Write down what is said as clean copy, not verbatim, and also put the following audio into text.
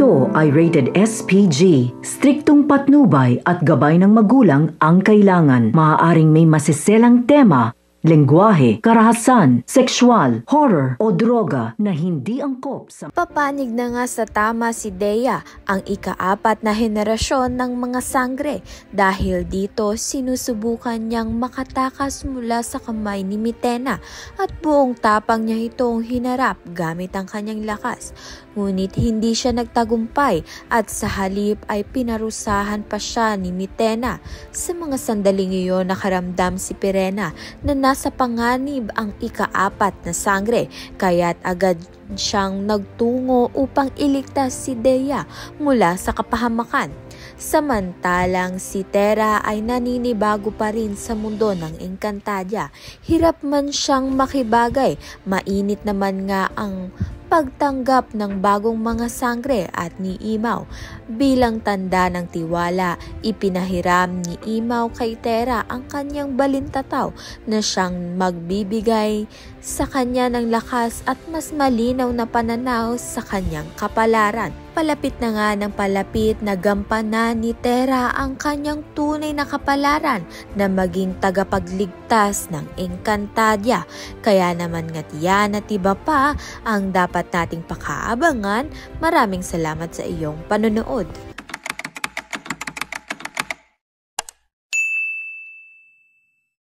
Ito ay rated SPG. Striktong patnubay at gabay ng magulang ang kailangan. Maaaring may masiselang tema, lengguwahe, karahasan, sexual, horror o droga na hindi angkop sa... Papanig na nga sa tama si Dea, ang ika-4 na henerasyon ng mga sangre, dahil dito sinusubukan niyang makatakas mula sa kamay ni Mitena at buong tapang niya itong hinarap gamit ang kanyang lakas. Ngunit hindi siya nagtagumpay at sa halip ay pinarusahan pa siya ni Mitena. Sa mga sandaling iyon nakaramdam si Pirena na nasa panganib ang ika-4 na sangre, kaya't agad siyang nagtungo upang iligtas si Dea mula sa kapahamakan. Samantalang si Terra ay naninibago pa rin sa mundo ng Encantadia. Hirap man siyang makibagay, mainit naman nga ang pagtanggap ng bagong mga sangre at ni Imaw. Bilang tanda ng tiwala, ipinahiram ni Imaw kay Terra ang kanyang balintataw na siyang magbibigay sa kanya ng lakas at mas malinaw na pananaw sa kanyang kapalaran. Palapit na nga ng palapit na gampanan ni Terra ang kanyang tunay na kapalaran na maging tagapagligtas ng Encantadia. Kaya naman nga tiyan at iba pa ang dapat nating pakaabangan. Maraming salamat sa iyong panonood.